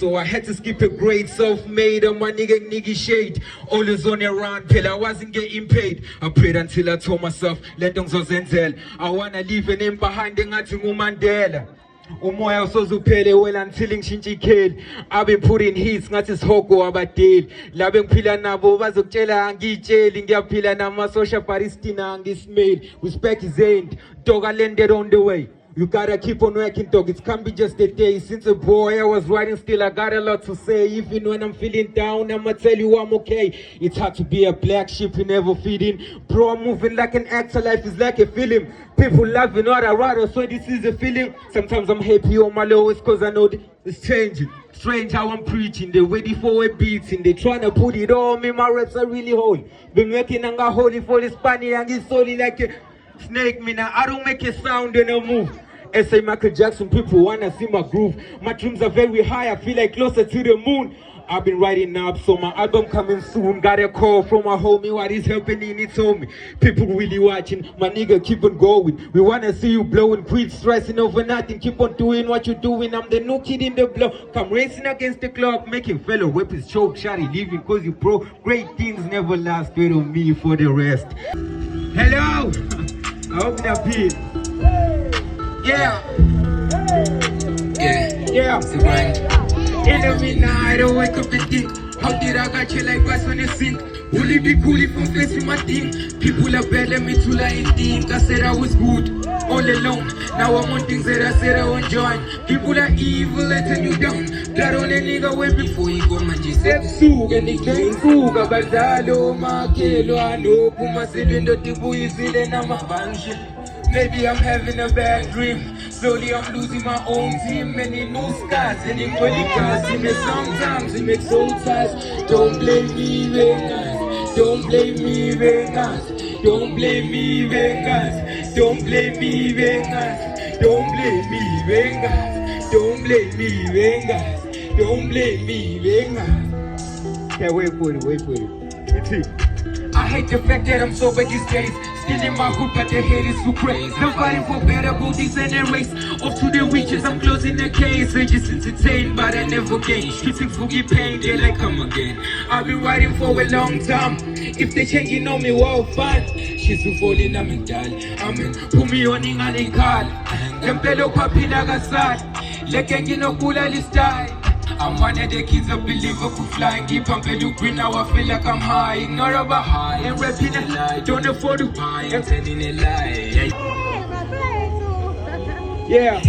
So I had to skip a grade, self-made, and my nigga shade. Always on a run, pill, I wasn't getting paid. I prayed until I told myself, let them zenzel. I wanna leave a name behind the Ngatingu Mandela. Umoya usozupele wela until ngishintshe. I've been putting hits ngathi sihogo abadeli. Labe ngiphila nabo bazokutshela angitsheli ngiyaphila nama social paristina angismail. Respect is end. Dog I landed on the way. You gotta keep on working, dog. It can't be just a day. Since a boy I was writing still, I got a lot to say. Even when I'm feeling down, I'ma tell you I'm okay. It's hard to be a black sheep, you never feed in. Bro, I'm moving like an actor, life is like a film. People laughing, what I write, so this is a feeling. Sometimes I'm happy on my lowest cause I know it's changing. Strange how I'm preaching, they waiting for a beating. They trying to put it on me, my reps are really holy. Been working and got holy for the Spanish and it's solely like a snake me now. I don't make a sound and I move. S.A. Michael Jackson, people wanna see my groove. My dreams are very high, I feel like closer to the moon. I've been writing up, so my album coming soon. Got a call from my homie, what is happening, he told me. People really watching, my nigga keep on going. We wanna see you blowing, quit stressing over nothing. Keep on doing what you're doing, I'm the new kid in the block. Come racing against the clock, making fellow weapons choke, shawty leaving cause you pro. Great things never last, wait on me for the rest. Hello, I hope that beat. Yeah. In the midnight, I wake up and think, how did I got you like glass on the sink? Will it be cool if I'm facing my thing? People are bad, let me to like think. I said I was good, all alone. Now I'm on things that I said I won't join. People are evil, letting you down. Got on a nigga way before you go, man. Just said, Sug, and it's going Suga, Bazalo, Makelo, I know, Puma, Cylinder, Tibu, is it, and I'm a bunch. Maybe I'm having a bad dream. Slowly I'm losing my own team. Many new scars and equally cars. Sometimes it makes so tight. Don't blame me, Vegas. Don't blame me, Vegas. Don't blame me, Vegas. Don't blame me, Vegas. Don't blame me, Vegas. Don't blame me, Vegas. Don't blame me, Vegas. Yeah, wait for it. It's it. I hate the fact that I'm sober these days. Still in my hood, but the hate is too crazy. I'm fighting for better bodies and a race. Off to the witches, I'm closing the case. They just entertain, but I never gain. Streets and forgive pain, they like come again. I've been writing for a long time. If they changing on me, well, fine. She's too falling, I'm in dal. Put me on in a card. Tempelo papi nagasad. Lekeng no kula listai. I'm one of the kids that believe I could fly. Keep on pedu green, now I feel like I'm high. Ignore about high, and rapping a lie. Don't afford to buy, I'm telling a lie. Yeah.